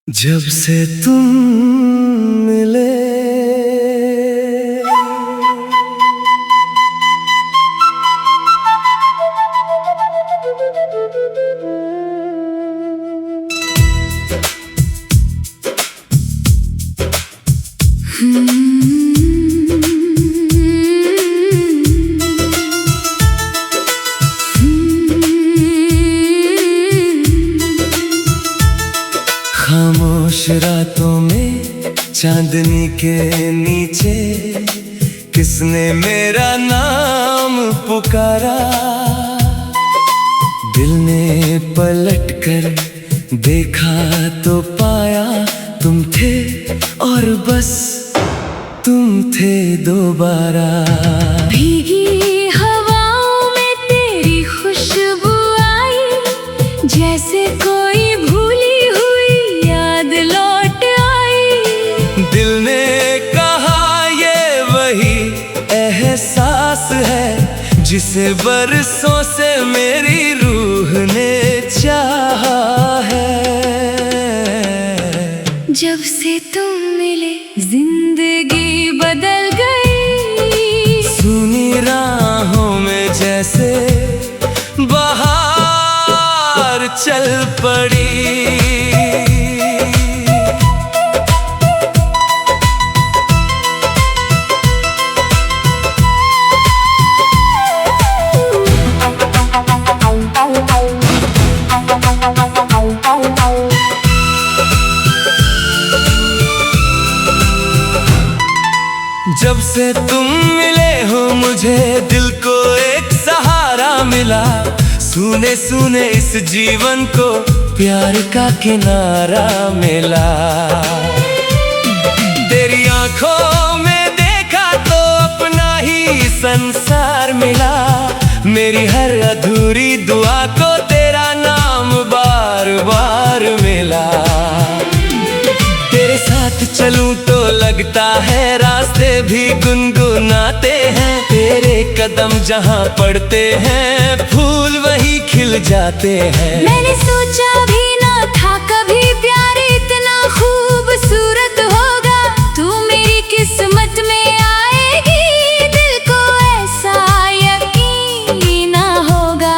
जब से तुम मिले खामोश रातों में चांदनी के नीचे किसने मेरा नाम पुकारा। दिल ने पलट कर देखा तो पाया तुम थे और बस तुम थे दोबारा। भीगी हवाओं में तेरी खुशबू आई, जैसे कोई भूली हुई याद लौट आई। दिल ने कहा ये वही एहसास है जिसे बरसों से मेरी रूह ने चाहा है। जब से तुम मिले जिंदगी बदल गई, सुनी राहों में जैसे बहार चल पड़ी। जब से तुम मिले हो मुझे दिल को एक सहारा मिला। सुने सुने इस जीवन को प्यार का किनारा मिला। तेरी आंखों में देखा तो अपना ही संसार मिला। मेरी हर अधूरी दुआ को तेरा नाम बार बार मिला। तेरे साथ चलूं तो लगता है रास्ते भी गुनगुनाते हैं। तेरे कदम जहाँ पड़ते हैं फूल वहीं खिल जाते हैं। मैंने सोचा भी ना था कभी प्यार इतना खूबसूरत होगा। तू मेरी किस्मत में आएगी, दिल को ऐसा यकीन ना होगा।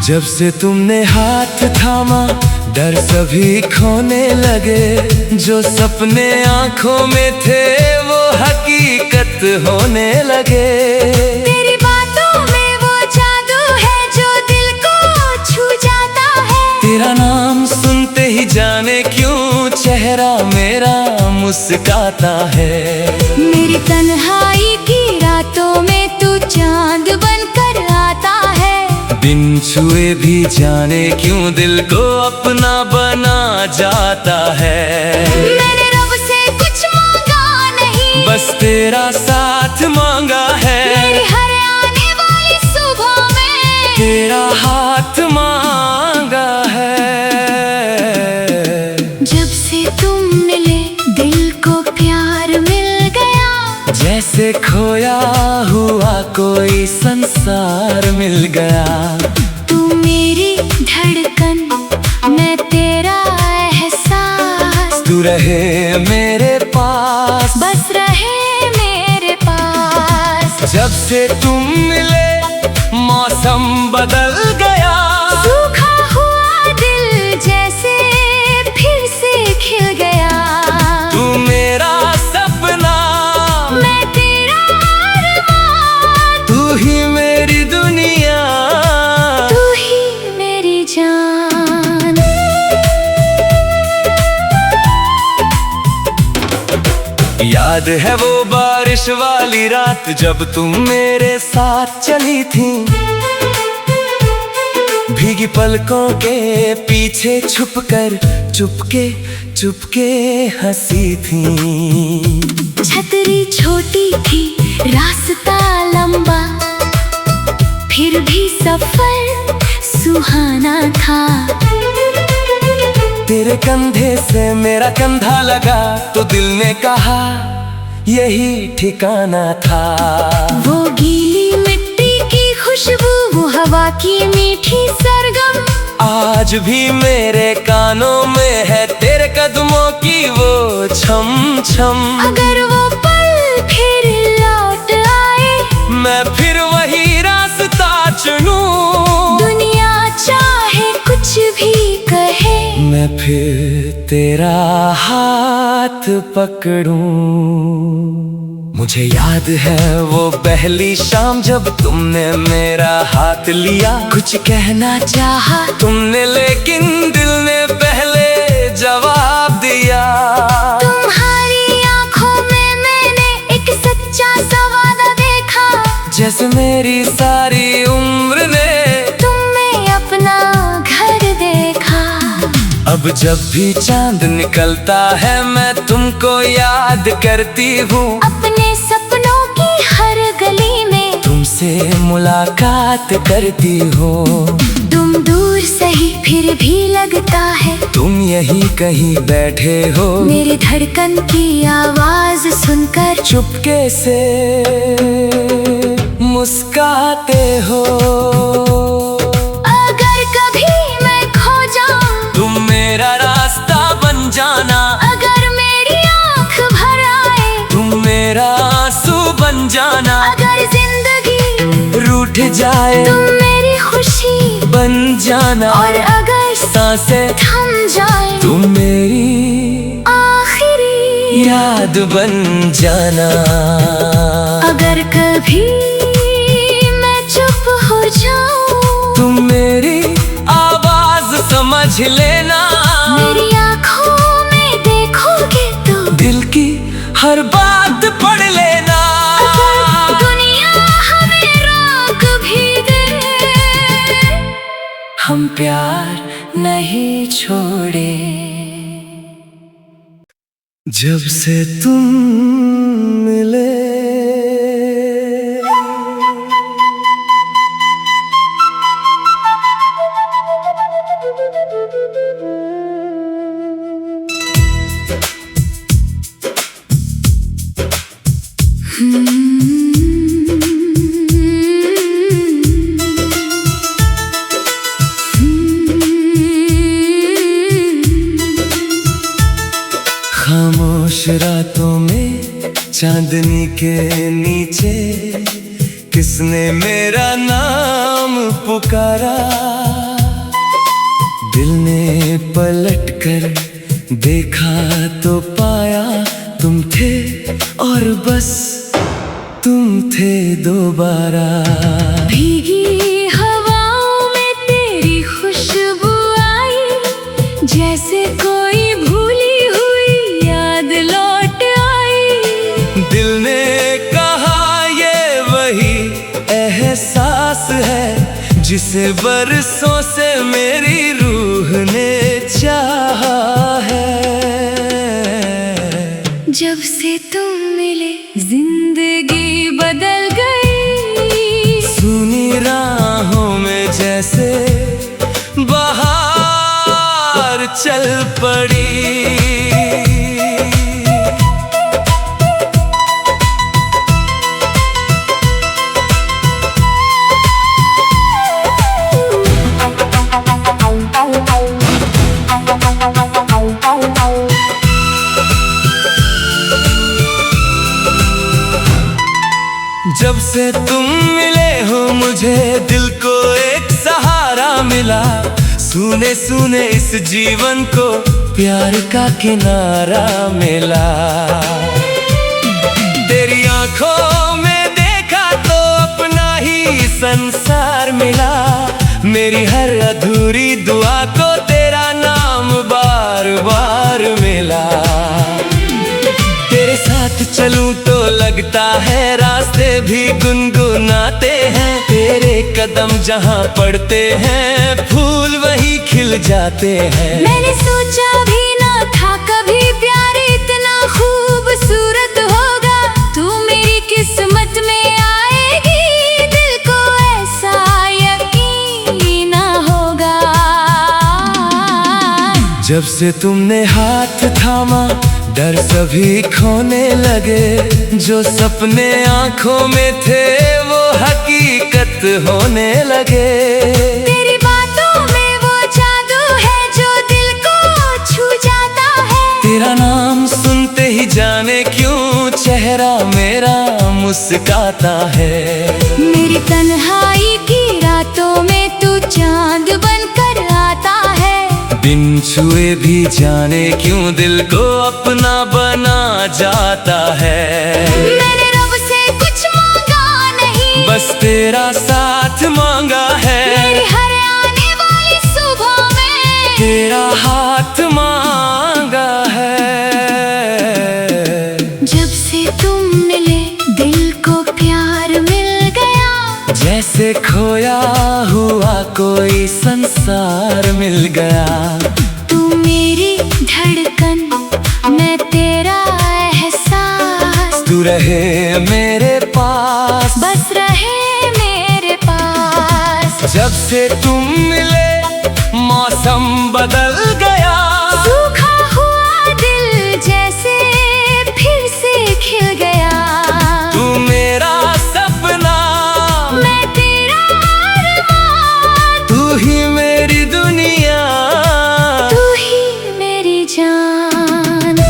जब से तुमने हाथ थामा डर सभी खोने लगे। जो सपने आंखों में थे वो हकीकत होने लगे। तेरी बातों में वो जादू है जो दिल को छू जाता है। तेरा नाम सुनते ही जाने क्यों चेहरा मेरा मुस्काता है। मेरी तन्हाई की रातों में तू चांद बनकर आता है। बिन छुए भी जाने क्यों दिल को अपना बना जाता है। मैंने रब से कुछ मांगा नहीं, बस तेरा साथ मांगा है। मेरी हर आने वाली सुबह में तेरा हाथ मांगा है। जब से तुम मिले दिल को प्यार मिल गया। जैसे खोया हुआ कोई संसार मिल गया। तू मेरी धड़कन मैं तेरा एहसास, तू रहे मेरे पास, बस रहे मेरे पास। जब से तुम मिले मौसम बदल गया। सूखा हुआ दिल जैसे फिर से खिल गया। तू मेरा सपना, मैं तेरा अरमान, तू ही मेरी दुनिया, तू ही मेरी जान। याद है वो बारिश वाली रात जब तुम मेरे साथ चली थी। भीगी पलकों के पीछे छुपकर चुपके हंसी थी। छतरी छोटी थी रास्ता लंबा, फिर भी सफर सुहाना था। तेरे कंधे से मेरा कंधा लगा तो दिल ने कहा यही ठिकाना था। वो गीली मिट्टी की खुशबू, वो हवा की मीठी सरगम, आज भी मेरे कानों में है तेरे कदमों की वो छम छम। अगर वो पल फिर लौट आए, मैं फिर वही रास्ता चुनूं। दुनिया चाहे कुछ भी कहे, मैं फिर तेरा हाथ पकड़ूं। मुझे याद है वो पहली शाम जब तुमने मेरा हाथ लिया। कुछ कहना चाहा तुमने लेकिन दिल ने पहले जवाब दिया। तुम्हारी आंखों में मैंने एक सच्चा सा वादा देखा, जैसे मेरी सारी उम्र ने तुमने अपना घर देखा। अब जब भी चांद निकलता है मैं तुमको याद करती हूँ। अपने सपनों की हर गली में तुमसे मुलाकात करती हूँ। तुम दूर सही फिर भी लगता है तुम यहीं कहीं बैठे हो। मेरी धड़कन की आवाज सुनकर चुपके से मुस्काते हो। अगर कभी मैं खो जाऊं, तुम मेरा रास्ता बन जाना। अगर मेरी आंख भर आए, तुम मेरा आंसू बन जाना। अगर जिंदगी रूठ जाए तुम मेरी खुशी बन जाना। और अगर सांसें थम जाए तुम मेरी आखिरी याद बन जाना। अगर कभी मैं चुप हो जाऊं, तुम मेरी आवाज समझ लेना। मेरी आंखों में देखोगे तो दिल की हर बात पढ़ लेना। अगर दुनिया हमें रोक भी दे, हम प्यार नहीं छोड़े। जब से तुम मिले खामोश रातों में चांदनी के नीचे किसने मेरा नाम पुकारा। दिल ने पलट कर देखा तो पाया तुम थे और बस तुम थे दोबारा। भीगी हवाओं में तेरी खुशबू आई, जैसे कोई भूली हुई याद लौट आई। दिल ने कहा ये वही एहसास है जिसे बरसों से मेरी रूह ने चाहा है। जब से तुम मिले जिंदगी बदल गई, सुनी राहों में जैसे बहार चल पड़ी। जब से तुम मिले हो मुझे दिल को एक सहारा मिला। सुने सुने इस जीवन को प्यार का किनारा मिला। तेरी आंखों में देखा तो अपना ही संसार मिला। मेरी हर अधूरी दुआ को तेरा नाम बार बार मिला। तेरे साथ चलूं तो लगता है रास्ते भी गुनगुनाते हैं। तेरे कदम जहाँ पड़ते हैं फूल वहीं खिल जाते हैं। मैंने सोचा भी ना था कभी प्यार इतना खूबसूरत होगा। तू मेरी किस्मत में आएगी, दिल को ऐसा यकीन ना होगा। जब से तुमने हाथ थामा डर सभी खोने लगे। जो सपने आंखों में थे वो हकीकत होने लगे। तेरी बातों में वो मुस्काता है। मेरी तन्हाई की रातों में तू चांद बनकर आता है। बिन छुए भी जाने क्यों दिल को अपना बना जाता है। मैंने रब से कुछ मांगा नहीं, बस तेरा साथ मांगा है। मेरी हर आने वाली सुबह में तेरा हाथ मांगा है। जब से तुम मिले दिल को प्यार मिल गया, जैसे खोया हुआ कोई संसार मिल गया। तू मेरी धड़कन, मैं तेरा एहसास, तू रहे मेरे पास, बस रहे मेरे पास। जब से तुम मिले मौसम बदल गया। सूखा हुआ दिल जैसे फिर से खिल गया। तू मेरा सपना, मैं तेरा अरमान, तू ही मेरी दुनिया, तू ही मेरी जान।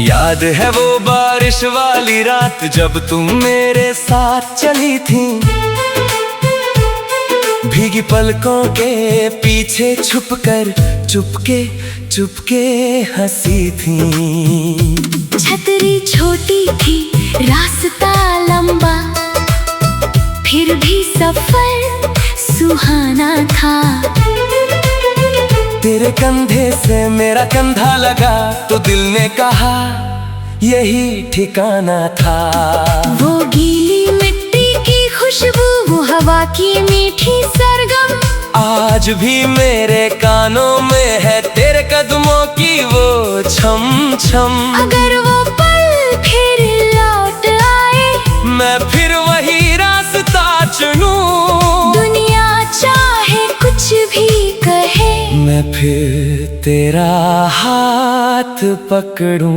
याद है वो बारिश वाली रात जब तुम मेरे साथ चली थी। भीगी पलकों के पीछे छुपकर चुपके चुपके हंसी थी। छतरी छोटी थी, रास्ता लंबा, फिर भी सफर सुहाना था। तेरे कंधे से मेरा कंधा लगा तो दिल ने कहा यही ठिकाना था। वो गीली मिट्टी की खुशबू, वो हवा की मीठी सरगम, आज भी मेरे कानों में है तेरे कदमों की वो छम छम। अगर वो पल फिर लौट आए, मैं फिर वही रास्ता चुनूं। दुनिया चाहे कुछ भी कहे, मैं फिर तेरा हाथ पकड़ूं।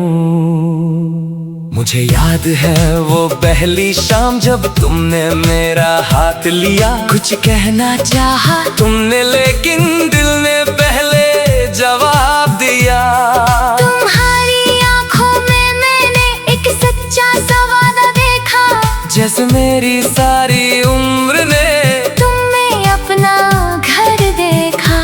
मुझे याद है वो पहली शाम जब तुमने मेरा हाथ लिया। कुछ कहना चाहा तुमने लेकिन दिल ने पहले जवाब दिया। तुम्हारी आंखों में मैंने एक सच्चा सा वादा देखा। जैसे मेरी सारी उम्र ने तुमने अपना घर देखा।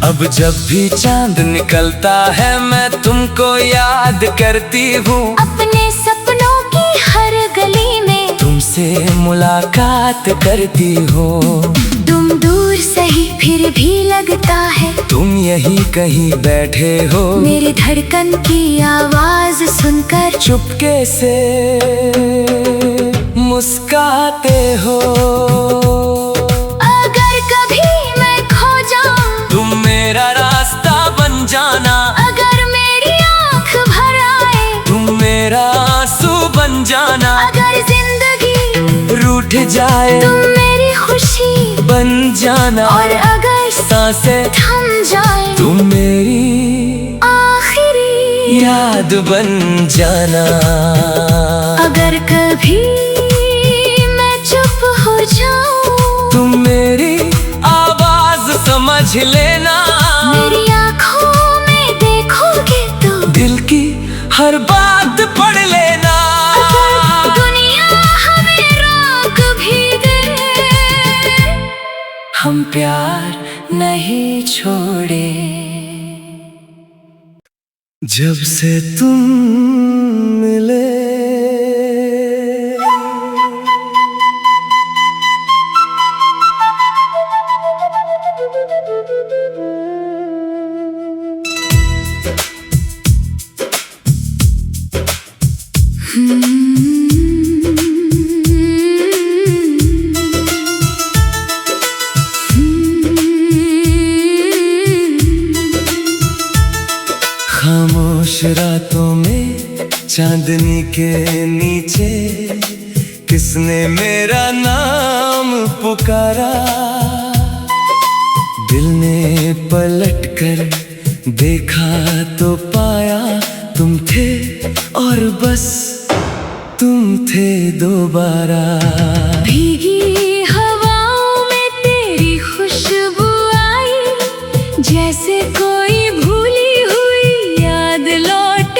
अब जब भी चांद निकलता है मैं तुमको याद करती हूँ। अपने सपनों की हर गली में तुमसे मुलाकात करती हूँ। तुम दूर सही फिर भी लगता है तुम यहीं कहीं बैठे हो। मेरी धड़कन की आवाज सुनकर चुपके से मुस्काते हो। अगर कभी मैं खो जाऊं, तुम मेरा रास्ता बन जाना। अगर मेरी आंख भर आए, तुम मेरा आंसू बन जाना। अगर जिंदगी रूठ जाए तुम मेरी खुशी बन जाना। और अगर सांसें थम जाए तुम मेरी आखिरी याद बन जाना। अगर कभी मैं चुप हो जाऊं, तुम मेरी आवाज समझ लेना। मेरी आंखों में देखोगे तो दिल की हर बात पढ़ लेना। अगर दुनिया हमें रोक भी दे, हम प्यार नहीं छोड़े। जब से तुम मिले खामोश रातों में चांदनी के नीचे किसने मेरा नाम पुकारा। दिल ने पलट कर देखा तो पाया तुम थे और बस तुम थे दोबारा। भीगी हवाओं में तेरी खुशबू आई, जैसे कोई भूली हुई याद लौट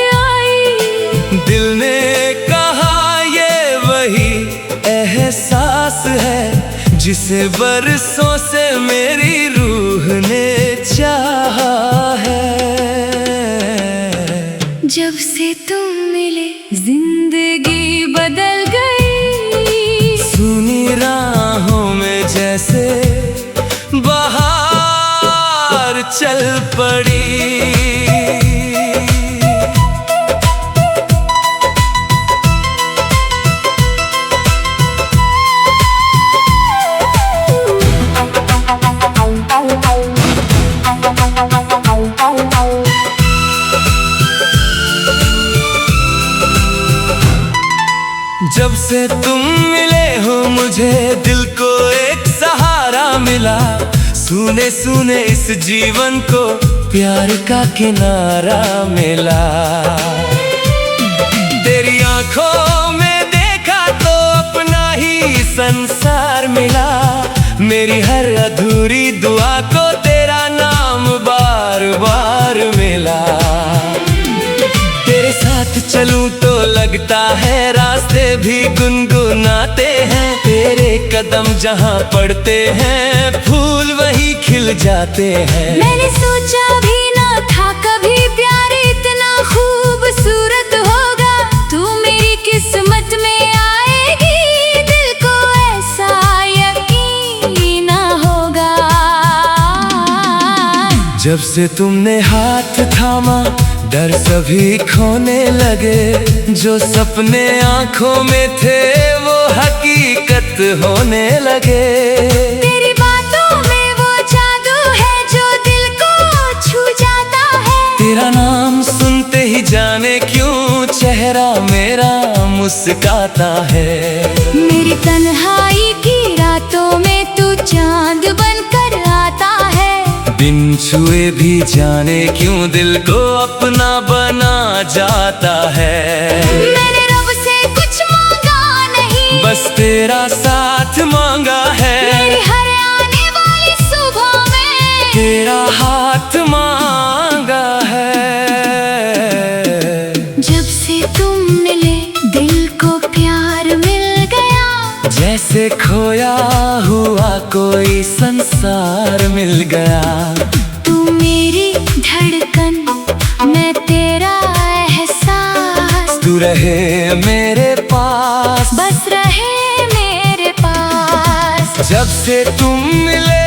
जिसे बरसों से मेरी रूह ने चाहा है। जब से तुम मिले जिंदगी बदल गई, सुनी राहों में जैसे बहार चल पड़ी। जब से तुम मिले हो मुझे दिल को एक सहारा मिला, सुने सुने इस जीवन को प्यार का किनारा मिला। तेरी आंखों में देखा तो अपना ही संसार मिला, मेरी हर अधूरी दुआ को तेरा नाम बार बार मिला। तेरे साथ चलूं तो लगता है रास्ते भी गुनगुनाते हैं, तेरे कदम जहाँ पड़ते हैं फूल वही खिल जाते हैं। मैंने सोचा भी ना था कभी प्यार इतना खूबसूरत होगा, तू मेरी किस्मत में आएगी, दिल को ऐसा यकीन ना होगा। जब से तुमने हाथ थामा डर सभी खोने लगे, जो सपने आंखों में थे वो हकीकत होने लगे। तेरी बातों में वो जादू है जो दिल को छू जाता है, तेरा नाम सुनते ही जाने क्यों चेहरा मेरा मुस्काता है। मेरी तन्हाई की रातों में तू चांद बनकर आता है, बिन छुए भी जाने क्यों दिल को अपना बना जाता है। मैंने रब से कुछ मांगा नहीं, बस तेरा साथ मांगा है, मेरी हर आने वाली सुबह में तेरा हाथ मांगा है। जब से तुम मिले दिल को प्यार मिल गया, जैसे खोया हुआ कोई संसार मिल गया। तू मेरी धड़कन मैं तेरा एहसास, तू रहे मेरे पास, बस रहे मेरे पास। जब से तुम मिले